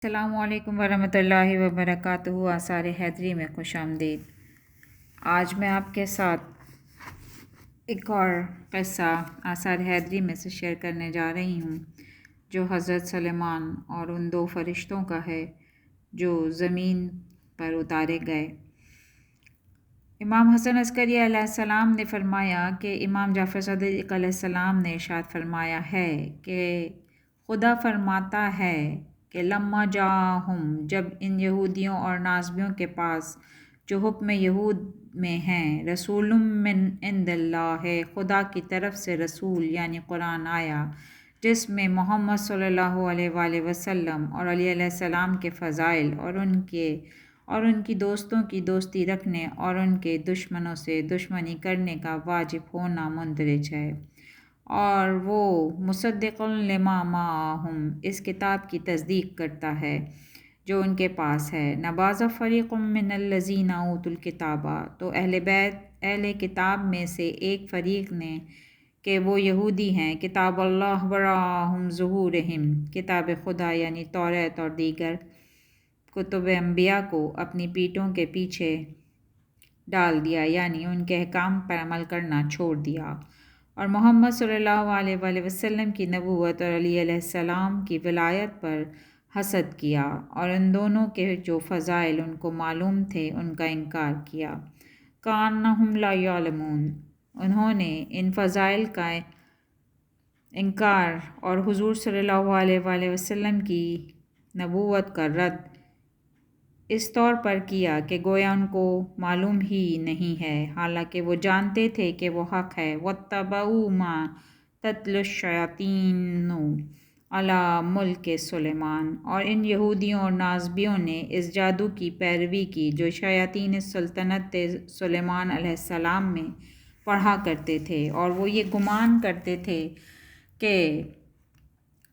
السلام علیکم ورحمۃ اللہ وبرکاتہ۔ آثار حیدری میں خوش آمدید۔ آج میں آپ کے ساتھ ایک اور قصہ آثار حیدری میں سے شیئر کرنے جا رہی ہوں، جو حضرت سلیمان اور ان دو فرشتوں کا ہے جو زمین پر اتارے گئے۔ امام حسن عسکری علیہ السلام نے فرمایا کہ امام جعفر صادق علیہ السلام نے ارشاد فرمایا ہے کہ خدا فرماتا ہے کہ لما جاءہم، جب ان یہودیوں اور ناصبیوں کے پاس جو حکم یہود میں ہیں، رسول من عند اللہ، خدا کی طرف سے رسول یعنی قرآن آیا، جس میں محمد صلی اللہ علیہ وآلہ وسلم اور علی علیہ السلام کے فضائل اور ان کی دوستوں کی دوستی رکھنے اور ان کے دشمنوں سے دشمنی کرنے کا واجب ہونا مندرج ہے، اور وہ مصدق لما معہم، اس کتاب کی تصدیق کرتا ہے جو ان کے پاس ہے۔ نبذ فریق من الذین اوتوا الکتاب، تو اہل بیت اہل کتاب میں سے ایک فریق نے کہ وہ یہودی ہیں، کتاب اللہ وراءہم ظہورہم، کتاب خدا یعنی توریت اور دیگر کتب انبیاء کو اپنی پیٹھوں کے پیچھے ڈال دیا، یعنی ان کے احکام پر عمل کرنا چھوڑ دیا، اور محمد صلی اللہ علیہ وآلہ وسلم کی نبوت اور علی علیہ السلام کی ولایت پر حسد کیا، اور ان دونوں کے جو فضائل ان کو معلوم تھے ان کا انکار کیا۔ کأنہم لا یعلمون، انہوں نے ان فضائل کا انکار اور حضور صلی اللہ علیہ وآلہ وسلم کی نبوت کا رد اس طور پر کیا کہ گویا ان کو معلوم ہی نہیں ہے، حالانکہ وہ جانتے تھے کہ وہ حق ہے۔ وَاتَّبَعُوا مَا تَتْلُو الشَّيَاطِینُ عَلَىٰ مُلْکِ سلیمان، اور ان یہودیوں اور ناصبیوں نے اس جادو کی پیروی کی جو شیاطین سلطنت سلیمان علیہ السلام میں پڑھا کرتے تھے، اور وہ یہ گمان کرتے تھے کہ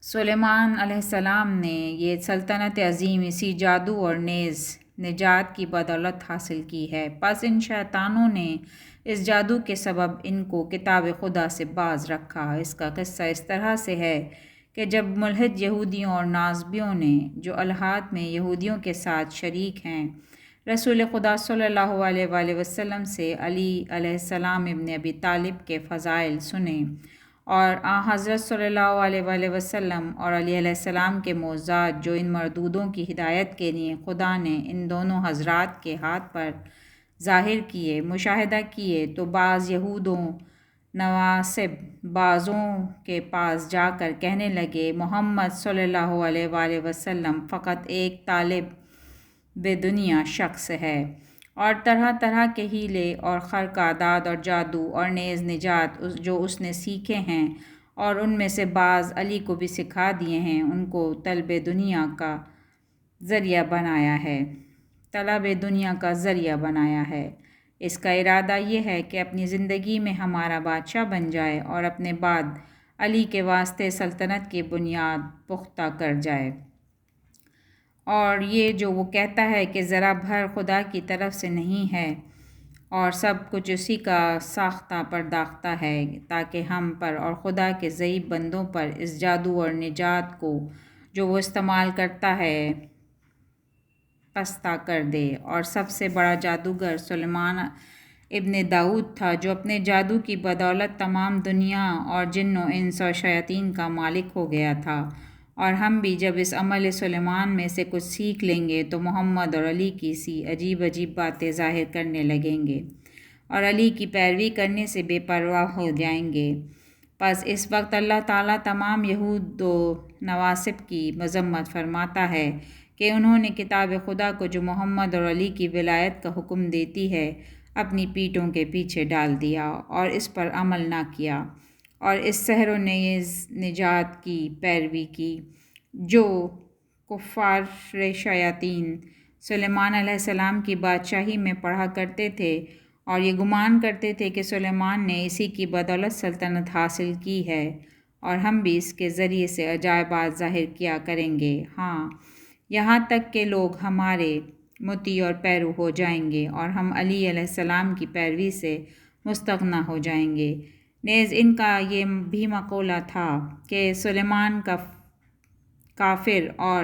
سلیمان علیہ السلام نے یہ سلطنت عظیم اسی جادو اور نیز نجات کی بدولت حاصل کی ہے۔ پس ان شیطانوں نے اس جادو کے سبب ان کو کتاب خدا سے باز رکھا۔ اس کا قصہ اس طرح سے ہے کہ جب ملحد یہودیوں اور ناصبیوں نے، جو الحاد میں یہودیوں کے ساتھ شریک ہیں، رسول خدا صلی اللہ علیہ وآلہ وسلم سے علی علیہ السلام ابن ابی طالب کے فضائل سنے، اور حضرت صلی اللہ علیہ وآلہ وسلم اور علی علیہ السلام کے معجزات جو ان مردودوں کی ہدایت کے لیے خدا نے ان دونوں حضرات کے ہاتھ پر ظاہر کیے، مشاہدہ کیے، تو بعض یہودوں نواصب بعضوں کے پاس جا کر کہنے لگے، محمد صلی اللہ علیہ وآلہ وسلم فقط ایک طالب دنیا شخص ہے، اور طرح طرح کے ہیلے اور خرق عادات اور جادو اور نیز نجات جو اس نے سیکھے ہیں اور ان میں سے بعض علی کو بھی سکھا دیے ہیں، ان کو طلب دنیا کا ذریعہ بنایا ہے۔ اس کا ارادہ یہ ہے کہ اپنی زندگی میں ہمارا بادشاہ بن جائے اور اپنے بعد علی کے واسطے سلطنت کی بنیاد پختہ کر جائے، اور یہ جو وہ کہتا ہے کہ ذرا بھر خدا کی طرف سے نہیں ہے اور سب کچھ اسی کا ساختہ پرداختہ ہے، تاکہ ہم پر اور خدا کے ضعیف بندوں پر اس جادو اور نجات کو جو وہ استعمال کرتا ہے پستہ کر دے۔ اور سب سے بڑا جادوگر سلیمان ابن داؤد تھا، جو اپنے جادو کی بدولت تمام دنیا اور جن و انس اور شیاطین کا مالک ہو گیا تھا، اور ہم بھی جب اس عمل سلیمان میں سے کچھ سیکھ لیں گے تو محمد اور علی کی سی عجیب عجیب باتیں ظاہر کرنے لگیں گے اور علی کی پیروی کرنے سے بے پرواہ ہو جائیں گے۔ پس اس وقت اللہ تعالیٰ تمام یہود و نواصب کی مذمت فرماتا ہے کہ انہوں نے کتاب خدا کو جو محمد اور علی کی ولایت کا حکم دیتی ہے اپنی پیٹھوں کے پیچھے ڈال دیا اور اس پر عمل نہ کیا، اور اس سحر و نیز نجات کی پیروی کی جو کفار شیاطین سلیمان علیہ السلام کی بادشاہی میں پڑھا کرتے تھے، اور یہ گمان کرتے تھے کہ سلیمان نے اسی کی بدولت سلطنت حاصل کی ہے، اور ہم بھی اس کے ذریعے سے عجائبات ظاہر کیا کریں گے، ہاں یہاں تک کہ لوگ ہمارے مطیع اور پیرو ہو جائیں گے اور ہم علی علیہ السلام کی پیروی سے مستغنی ہو جائیں گے۔ نیز ان کا یہ بھی مقولہ تھا کہ سلیمان کا کافر اور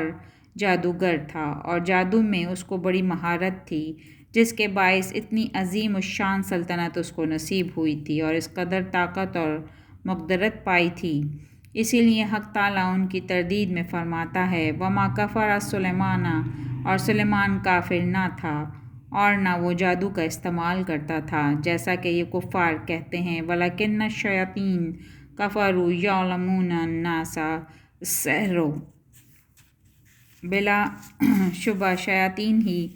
جادوگر تھا اور جادو میں اس کو بڑی مہارت تھی، جس کے باعث اتنی عظیم الشان سلطنت اس کو نصیب ہوئی تھی اور اس قدر طاقت اور مقدرت پائی تھی۔ اسی لیے حق تعالیٰ ان کی تردید میں فرماتا ہے وما کفر سلیمان، اور سلیمان کافر نہ تھا اور نہ وہ جادو کا استعمال کرتا تھا جیسا کہ یہ کفار کہتے ہیں، ولیکن الشیاطین کفروا یعلمون الناس السحر، بلا شبہ شیاطین ہی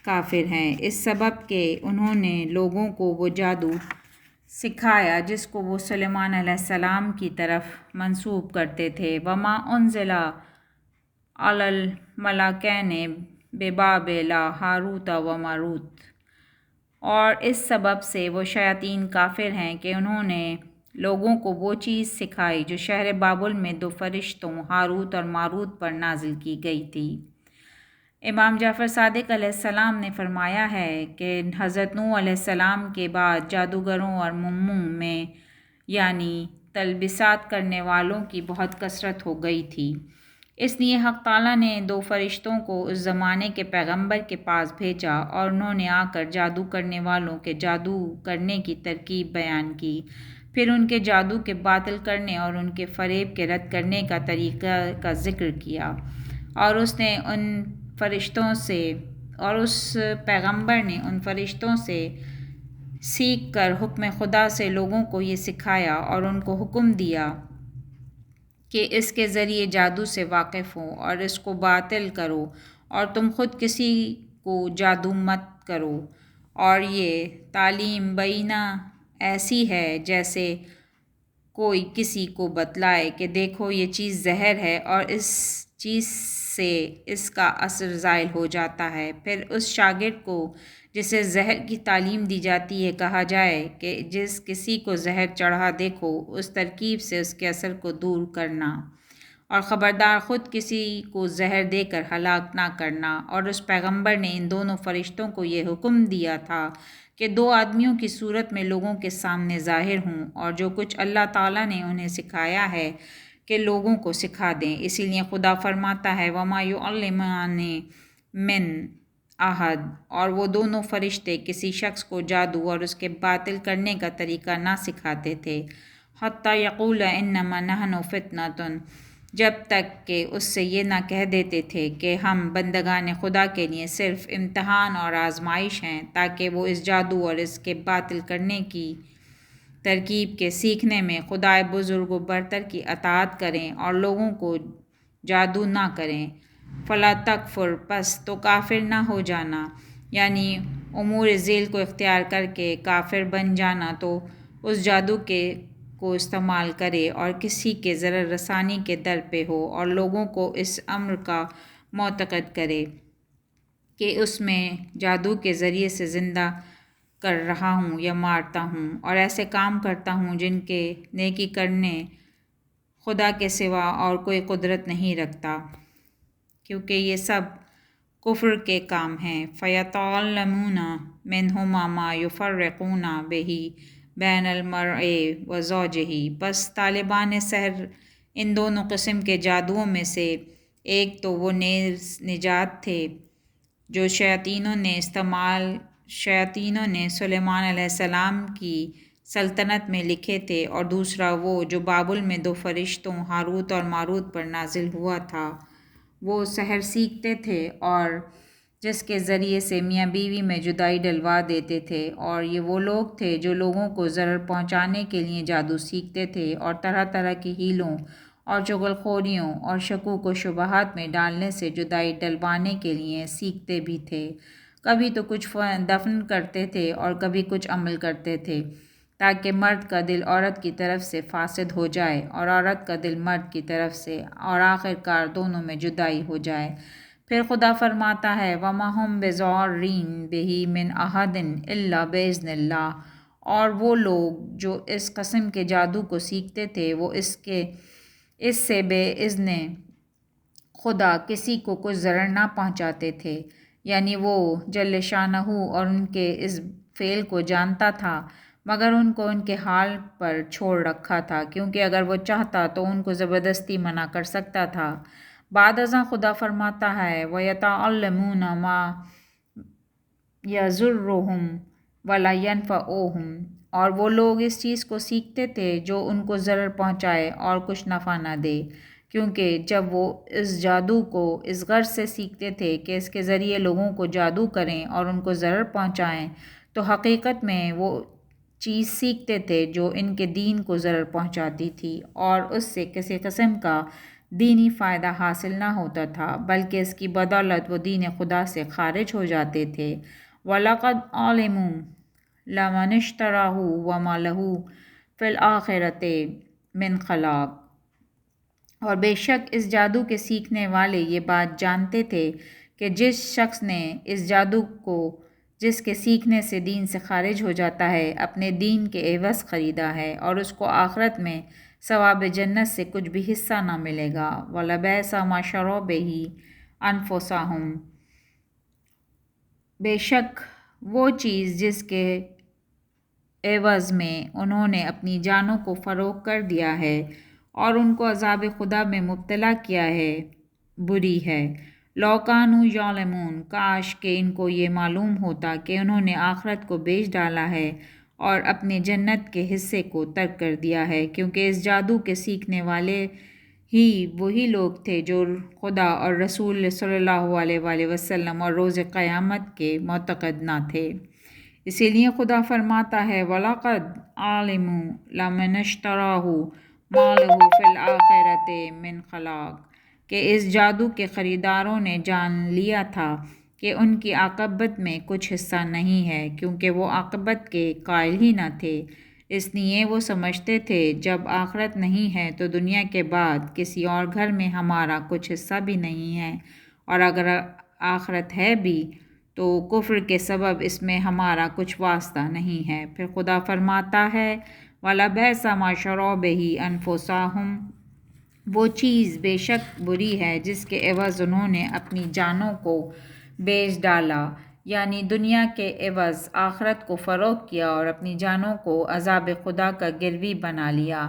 کافر ہیں، اس سبب کہ انہوں نے لوگوں کو وہ جادو سکھایا جس کو وہ سلیمان علیہ السلام کی طرف منسوب کرتے تھے۔ وما انزل علی الملکین ببابل ہاروت و ماروت، اور اس سبب سے وہ شیاطین کافر ہیں کہ انہوں نے لوگوں کو وہ چیز سکھائی جو شہر بابل میں دو فرشتوں ہاروت اور ماروت پر نازل کی گئی تھی۔ امام جعفر صادق علیہ السلام نے فرمایا ہے کہ حضرت نوح علیہ السلام کے بعد جادوگروں اور موموں میں یعنی تلبیسات کرنے والوں کی بہت کثرت ہو گئی تھی، اس لیے حق تعالیٰ نے دو فرشتوں کو اس زمانے کے پیغمبر کے پاس بھیجا اور انہوں نے آ کر جادو کرنے والوں کے جادو کرنے کی ترکیب بیان کی، پھر ان کے جادو کے باطل کرنے اور ان کے فریب کے رد کرنے کا طریقہ کا ذکر کیا، اور اس پیغمبر نے ان فرشتوں سے سیکھ کر حکم خدا سے لوگوں کو یہ سکھایا اور ان کو حکم دیا کہ اس کے ذریعے جادو سے واقف ہو اور اس کو باطل کرو، اور تم خود کسی کو جادو مت کرو، اور یہ تعلیم بینہ ایسی ہے جیسے کوئی کسی کو بتلائے کہ دیکھو یہ چیز زہر ہے اور اس چیز سے اس کا اثر زائل ہو جاتا ہے، پھر اس شاگرد کو جسے زہر کی تعلیم دی جاتی ہے کہا جائے کہ جس کسی کو زہر چڑھا دیکھو اس ترکیب سے اس کے اثر کو دور کرنا، اور خبردار خود کسی کو زہر دے کر ہلاک نہ کرنا۔ اور اس پیغمبر نے ان دونوں فرشتوں کو یہ حکم دیا تھا کہ دو آدمیوں کی صورت میں لوگوں کے سامنے ظاہر ہوں اور جو کچھ اللہ تعالیٰ نے انہیں سکھایا ہے کہ لوگوں کو سکھا دیں۔ اسی لیے خدا فرماتا ہے وما یعلمان من احد، اور وہ دونوں فرشتے کسی شخص کو جادو اور اس کے باطل کرنے کا طریقہ نہ سکھاتے تھے، حتی یقولا انما نحن فتنۃ، جب تک کہ اس سے یہ نہ کہہ دیتے تھے کہ ہم بندگان خدا کے لیے صرف امتحان اور آزمائش ہیں، تاکہ وہ اس جادو اور اس کے باطل کرنے کی ترکیب کے سیکھنے میں خدائے بزرگ و برتر کی اطاعت کریں اور لوگوں کو جادو نہ کریں۔ فلا تکفر، پس تو کافر نہ ہو جانا، یعنی امور ذیل کو اختیار کر کے کافر بن جانا، تو اس جادو کو استعمال کرے اور کسی کے ضرر رسانی کے در پہ ہو اور لوگوں کو اس امر کا معتقد کرے کہ اس میں جادو کے ذریعے سے زندہ کر رہا ہوں یا مارتا ہوں، اور ایسے کام کرتا ہوں جن کے نیکی کرنے خدا کے سوا اور کوئی قدرت نہیں رکھتا، کیونکہ یہ سب کفر کے کام ہیں۔ فَيَتَعَلَّمُونَ مِنْهُمَا مَا يُفَرِّقُونَ بِهِ بَيْنَ الْمَرْءِ وَزَوْجِهِ، بس طالبان سحر ان دونوں قسم کے جادوؤں میں سے ایک تو وہ نیز نجات تھے جو شیاطینوں نے سلیمان علیہ السلام کی سلطنت میں لکھے تھے، اور دوسرا وہ جو بابل میں دو فرشتوں ہاروت اور ماروت پر نازل ہوا تھا، وہ سحر سیکھتے تھے اور جس کے ذریعے سے میاں بیوی میں جدائی ڈلوا دیتے تھے، اور یہ وہ لوگ تھے جو لوگوں کو ضرر پہنچانے کے لیے جادو سیکھتے تھے اور طرح طرح کی ہیلوں اور چغل خوریوں اور شکوک و شبہات میں ڈالنے سے جدائی ڈلوانے کے لیے سیکھتے بھی تھے۔ کبھی تو کچھ دفن کرتے تھے اور کبھی کچھ عمل کرتے تھے، تاکہ مرد کا دل عورت کی طرف سے فاسد ہو جائے اور عورت کا دل مرد کی طرف سے، اور آخر کار دونوں میں جدائی ہو جائے۔ پھر خدا فرماتا ہے وَمَا هُمْ بِضَارِّينَ بِهِ مِنْ أَحَدٍ إِلَّا بِإِذْنِ اللَّهِ، اور وہ لوگ جو اس قسم کے جادو کو سیکھتے تھے وہ اس سے بے اذن خدا کسی کو کچھ ضرر نہ پہنچاتے تھے، یعنی وہ جل شانہ اور ان کے اس فعل کو جانتا تھا، مگر ان کو ان کے حال پر چھوڑ رکھا تھا، کیونکہ اگر وہ چاہتا تو ان کو زبردستی منع کر سکتا تھا، بعد ازاں خدا فرماتا ہے وَيَتَعَلَّمُونَ مَا يَضُرُّهُمْ وَلَا يَنفَعُهُمْ، اور وہ لوگ اس چیز کو سیکھتے تھے جو ان کو ضرر پہنچائے اور کچھ نفع نہ دے، کیونکہ جب وہ اس جادو کو اس غرض سے سیکھتے تھے کہ اس کے ذریعے لوگوں کو جادو کریں اور ان کو ضرر پہنچائیں، تو حقیقت میں وہ چیز سیکھتے تھے جو ان کے دین کو ضرر پہنچاتی تھی، اور اس سے کسی قسم کا دینی فائدہ حاصل نہ ہوتا تھا، بلکہ اس کی بدولت وہ دین خدا سے خارج ہو جاتے تھے۔ وَلَقَدْ عَلِمُوا لَمَنِ اشْتَرَاهُ وَمَا لَهُ فِي الْآخِرَةِ مِنْ خَلَاقٍ، اور بے شک اس جادو کے سیکھنے والے یہ بات جانتے تھے کہ جس شخص نے اس جادو کو جس کے سیکھنے سے دین سے خارج ہو جاتا ہے اپنے دین کے عوض خریدا ہے، اور اس کو آخرت میں ثواب جنت سے کچھ بھی حصہ نہ ملے گا۔ وَلَبِئْسَ مَا شَرَوْا بِهِ أَنفُسَهُمْ، بے شک وہ چیز جس کے عوض میں انہوں نے اپنی جانوں کو فروخت کر دیا ہے اور ان کو عذاب خدا میں مبتلا کیا ہے، بری ہے۔ لَوْ كَانُوا يَعْلَمُونَ، کاش کہ ان کو یہ معلوم ہوتا کہ انہوں نے آخرت کو بیچ ڈالا ہے اور اپنے جنت کے حصے کو ترک کر دیا ہے، کیونکہ اس جادو کے سیکھنے والے ہی وہی لوگ تھے جو خدا اور رسول صلی اللہ علیہ وآلہ وسلم اور روز قیامت کے معتقد نہ تھے۔ اسی لیے خدا فرماتا ہے وَلَقَدْ عَلِمُوا لَمَنِ اشْتَرَاهُ مَا لَهُ فِي الْآخِرَةِ مِنْ خَلَاقٍ، کہ اس جادو کے خریداروں نے جان لیا تھا کہ ان کی عاقبت میں کچھ حصہ نہیں ہے، کیونکہ وہ عاقبت کے قائل ہی نہ تھے۔ اس لیے وہ سمجھتے تھے جب آخرت نہیں ہے تو دنیا کے بعد کسی اور گھر میں ہمارا کچھ حصہ بھی نہیں ہے، اور اگر آخرت ہے بھی تو کفر کے سبب اس میں ہمارا کچھ واسطہ نہیں ہے۔ پھر خدا فرماتا ہے وَلَبِئْسَ مَا شَرَوْا بِهِ أَنفُسَهُمْ، وہ چیز بے شک بری ہے جس کے عوض انہوں نے اپنی جانوں کو بیچ ڈالا، یعنی دنیا کے عوض آخرت کو فروخت کیا اور اپنی جانوں کو عذاب خدا کا گروی بنا لیا۔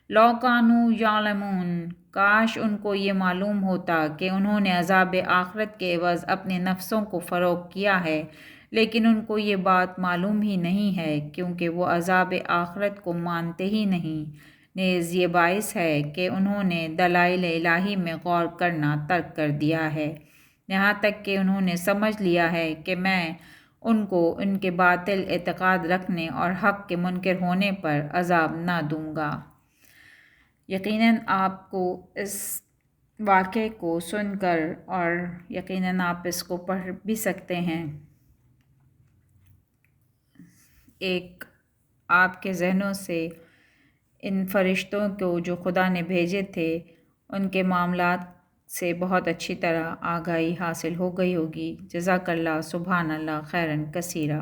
لَوْ كَانُوا يَعْلَمُونَ، کاش ان کو یہ معلوم ہوتا کہ انہوں نے عذاب آخرت کے عوض اپنے نفسوں کو فروخت کیا ہے، لیکن ان کو یہ بات معلوم ہی نہیں ہے کیونکہ وہ عذاب آخرت کو مانتے ہی نہیں، نیز یہ باعث ہے کہ انہوں نے دلائل الہی میں غور کرنا ترک کر دیا ہے، یہاں تک کہ انہوں نے سمجھ لیا ہے کہ میں ان کو ان کے باطل اعتقاد رکھنے اور حق کے منکر ہونے پر عذاب نہ دوں گا۔ یقیناً آپ کو اس واقعے کو سن کر، اور یقیناً آپ اس کو پڑھ بھی سکتے ہیں، ایک آپ کے ذہنوں سے ان فرشتوں کو جو خدا نے بھیجے تھے ان کے معاملات سے بہت اچھی طرح آگاہی حاصل ہو گئی ہوگی۔ جزاک اللہ، سبحان اللہ خیراً کثیرا۔